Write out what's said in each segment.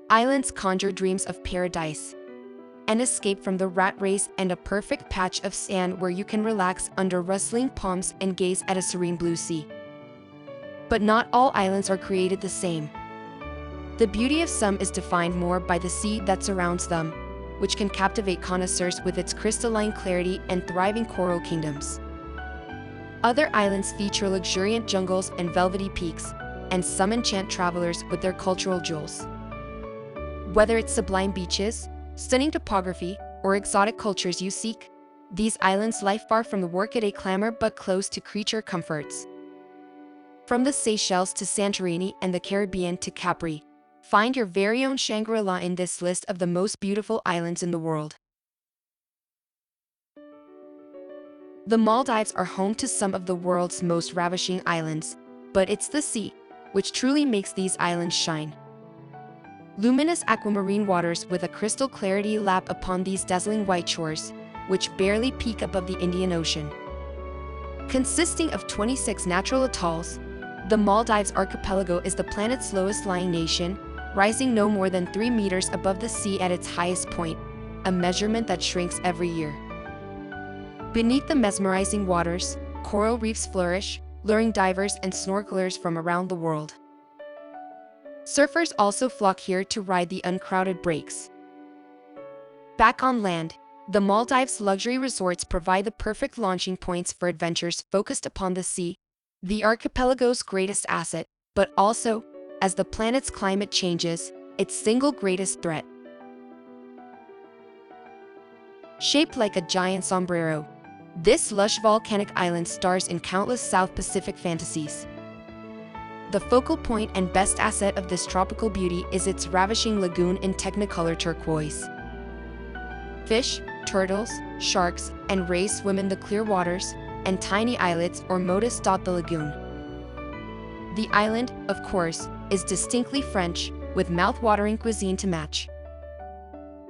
Islands conjure dreams of paradise, an escape from the rat race, and a perfect patch of sand where you can relax under rustling palms and gaze at a serene blue sea. But not all islands are created the same. The beauty of some is defined more by the sea that surrounds them, which can captivate connoisseurs with its crystalline clarity and thriving coral kingdoms. Other islands feature luxuriant jungles and velvety peaks, and some enchant travelers with their cultural jewels. Whether it's sublime beaches, stunning topography, or exotic cultures you seek, these islands lie far from the workaday clamor but close to creature comforts. From the Seychelles to Santorini and the Caribbean to Capri, find your very own Shangri-la in this list of the most beautiful islands in the world. The Maldives are home to some of the world's most ravishing islands, but it's the sea which truly makes these islands shine. Luminous aquamarine waters with a crystal clarity lap upon these dazzling white shores, which barely peak above the Indian Ocean. Consisting of 26 natural atolls, the Maldives archipelago is the planet's lowest-lying nation, rising no more than 3 meters above the sea at its highest point, a measurement that shrinks every year. Beneath the mesmerizing waters, coral reefs flourish, luring divers and snorkelers from around the world. Surfers also flock here to ride the uncrowded breaks. Back on land, the Maldives' luxury resorts provide the perfect launching points for adventures focused upon the sea, the archipelago's greatest asset, but also, as the planet's climate changes, its single greatest threat. Shaped like a giant sombrero, this lush volcanic island stars in countless South Pacific fantasies. The focal point and best asset of this tropical beauty is its ravishing lagoon in technicolor turquoise. Fish, turtles, sharks, and rays swim in the clear waters, and tiny islets or motis dot the lagoon. The island, of course, is distinctly French, with mouth-watering cuisine to match.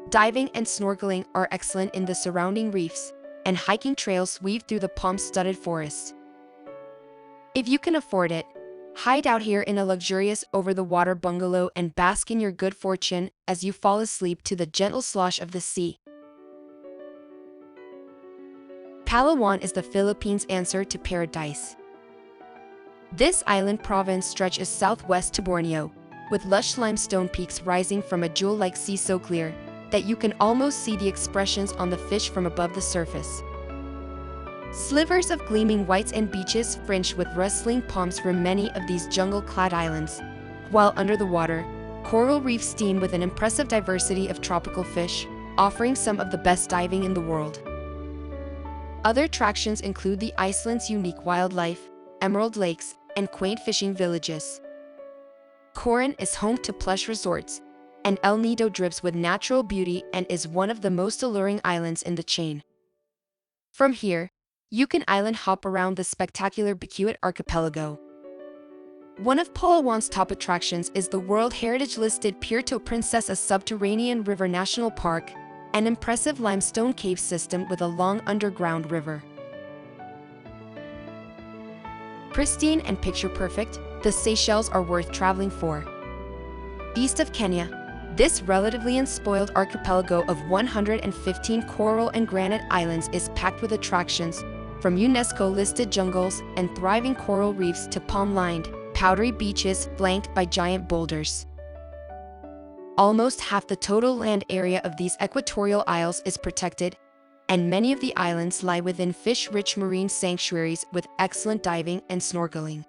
Diving and snorkeling are excellent in the surrounding reefs, and hiking trails weave through the palm-studded forest. If you can afford it, hide out here in a luxurious over-the-water bungalow and bask in your good fortune as you fall asleep to the gentle slosh of the sea. Palawan is the Philippines' answer to paradise. This island province stretches southwest to Borneo, with lush limestone peaks rising from a jewel-like sea so clear that you can almost see the expressions on the fish from above the surface. Slivers of gleaming whites and beaches fringed with rustling palms for many of these jungle-clad islands, while under the water, coral reefs teem with an impressive diversity of tropical fish, offering some of the best diving in the world. Other attractions include the island's unique wildlife, emerald lakes, and quaint fishing villages. Coron is home to plush resorts, and El Nido drips with natural beauty and is one of the most alluring islands in the chain. From here, you can island hop around the spectacular Bicuit archipelago. One of Palawan's top attractions is the World Heritage-listed Puerto Princesa Subterranean River National Park, an impressive limestone cave system with a long underground river. Pristine and picture-perfect, the Seychelles are worth traveling for. East of Kenya, this relatively unspoiled archipelago of 115 coral and granite islands is packed with attractions, from UNESCO-listed jungles and thriving coral reefs to palm-lined, powdery beaches flanked by giant boulders. Almost half the total land area of these equatorial isles is protected, and many of the islands lie within fish-rich marine sanctuaries with excellent diving and snorkeling.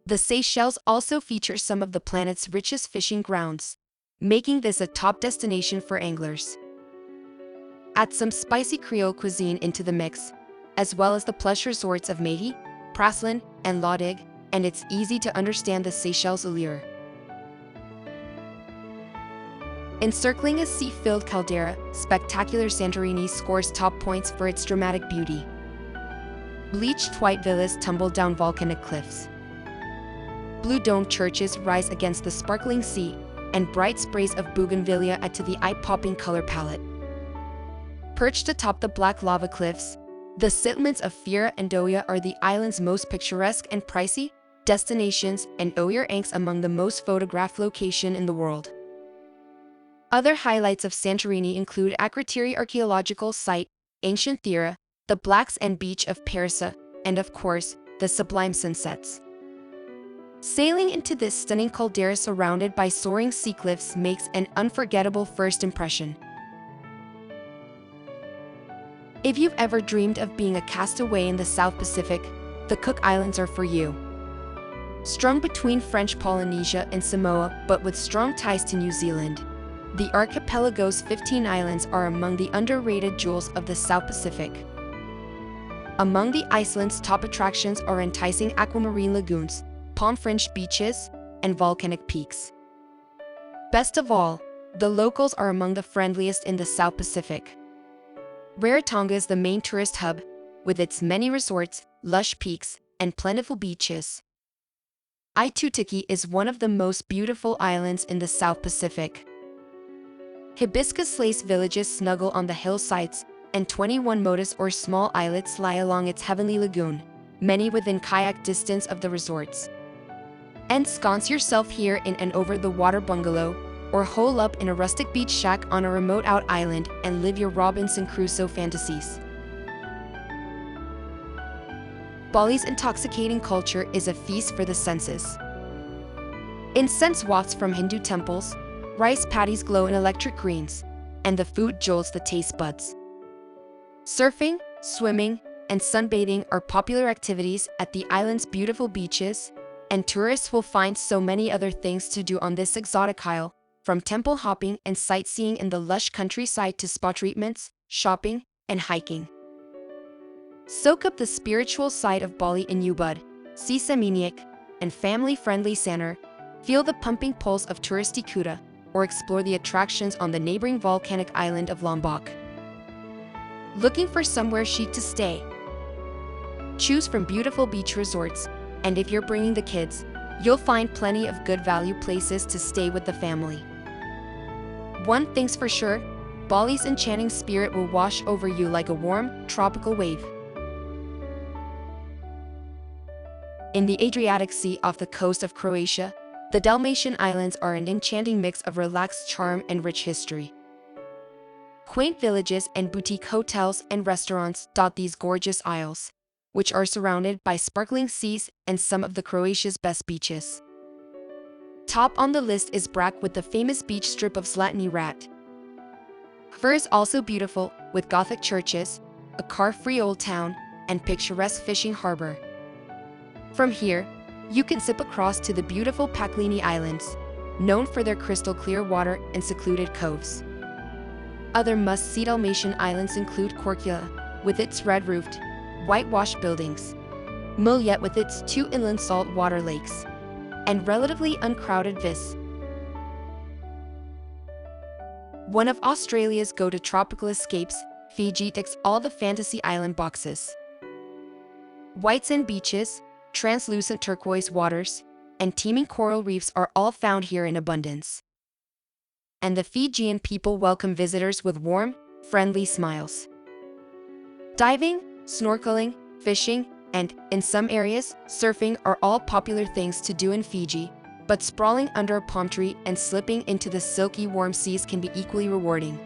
The Seychelles also feature some of the planet's richest fishing grounds, making this a top destination for anglers. Add some spicy Creole cuisine into the mix, as well as the plush resorts of Mehi, Praslin, and Laudig, and it's easy to understand the Seychelles' allure. Encircling a sea-filled caldera, spectacular Santorini scores top points for its dramatic beauty. Bleached white villas tumble down volcanic cliffs. Blue domed churches rise against the sparkling sea, and bright sprays of bougainvillea add to the eye-popping color palette. Perched atop the black lava cliffs, the settlements of Fira and Doya are the island's most picturesque and pricey destinations, and Oyur ranks among the most photographed locations in the world. Other highlights of Santorini include Akrotiri Archaeological Site, Ancient Thera, the Black Sand Beach of Parisa, and of course, the sublime sunsets. Sailing into this stunning caldera surrounded by soaring sea cliffs makes an unforgettable first impression. If you've ever dreamed of being a castaway in the South Pacific, the Cook Islands are for you. Strung between French Polynesia and Samoa, but with strong ties to New Zealand, the archipelago's 15 islands are among the underrated jewels of the South Pacific. Among the island's top attractions are enticing aquamarine lagoons, palm-fringed beaches, and volcanic peaks. Best of all, the locals are among the friendliest in the South Pacific. Rarotonga is the main tourist hub, with its many resorts, lush peaks, and plentiful beaches. Aitutaki is one of the most beautiful islands in the South Pacific. Hibiscus lace villages snuggle on the hillsides, and 21 motas or small islets lie along its heavenly lagoon, many within kayak distance of the resorts. Ensconce yourself here in an over-the-water bungalow, or hole up in a rustic beach shack on a remote-out island and live your Robinson Crusoe fantasies. Bali's intoxicating culture is a feast for the senses. Incense wafts from Hindu temples, rice paddies glow in electric greens, and the food jolts the taste buds. Surfing, swimming, and sunbathing are popular activities at the island's beautiful beaches, and tourists will find so many other things to do on this exotic isle, from temple hopping and sightseeing in the lush countryside to spa treatments, shopping, and hiking. Soak up the spiritual side of Bali in Ubud, Sisa Minyak, and family-friendly Sanur, feel the pumping pulse of touristy Kuta, or explore the attractions on the neighboring volcanic island of Lombok. Looking for somewhere chic to stay? Choose from beautiful beach resorts, and if you're bringing the kids, you'll find plenty of good value places to stay with the family. One thing's for sure, Bali's enchanting spirit will wash over you like a warm, tropical wave. In the Adriatic Sea off the coast of Croatia, the Dalmatian Islands are an enchanting mix of relaxed charm and rich history. Quaint villages and boutique hotels and restaurants dot these gorgeous isles, which are surrounded by sparkling seas and some of Croatia's best beaches. Top on the list is Brač with the famous beach strip of Zlatni Rat. Hvor is also beautiful, with Gothic churches, a car-free old town, and picturesque fishing harbor. From here, you can zip across to the beautiful Paklini Islands, known for their crystal-clear water and secluded coves. Other must-see Dalmatian islands include Korčula, with its red-roofed, whitewashed buildings, Muljet with its 2 inland saltwater lakes, and relatively uncrowded Vis. One of Australia's go-to tropical escapes, Fiji ticks all the fantasy island boxes. White sand beaches, translucent turquoise waters, and teeming coral reefs are all found here in abundance. And the Fijian people welcome visitors with warm, friendly smiles. Diving, snorkeling, fishing, and, in some areas, surfing are all popular things to do in Fiji, but sprawling under a palm tree and slipping into the silky warm seas can be equally rewarding.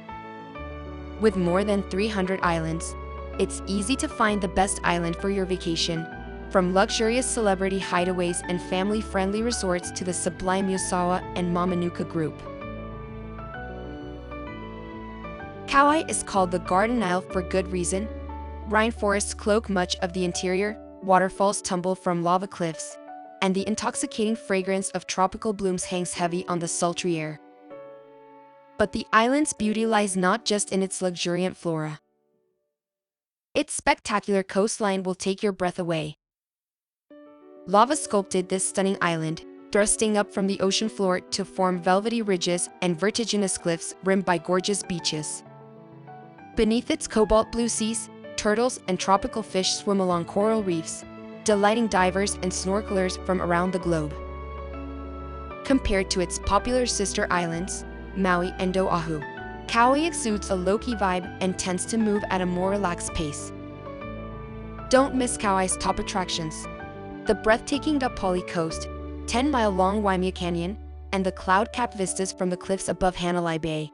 With more than 300 islands, it's easy to find the best island for your vacation, from luxurious celebrity hideaways and family-friendly resorts to the sublime Yosawa and Mamanuca group. Kauai is called the Garden Isle for good reason. Rainforests cloak much of the interior, waterfalls tumble from lava cliffs, and the intoxicating fragrance of tropical blooms hangs heavy on the sultry air. But the island's beauty lies not just in its luxuriant flora. Its spectacular coastline will take your breath away. Lava sculpted this stunning island, thrusting up from the ocean floor to form velvety ridges and vertiginous cliffs rimmed by gorgeous beaches. Beneath its cobalt blue seas, turtles and tropical fish swim along coral reefs, delighting divers and snorkelers from around the globe. Compared to its popular sister islands, Maui and Oahu, Kauai exudes a low-key vibe and tends to move at a more relaxed pace. Don't miss Kauai's top attractions: the breathtaking Dapali Coast, 10-mile-long Waimea Canyon, and the cloud-capped vistas from the cliffs above Hanalei Bay.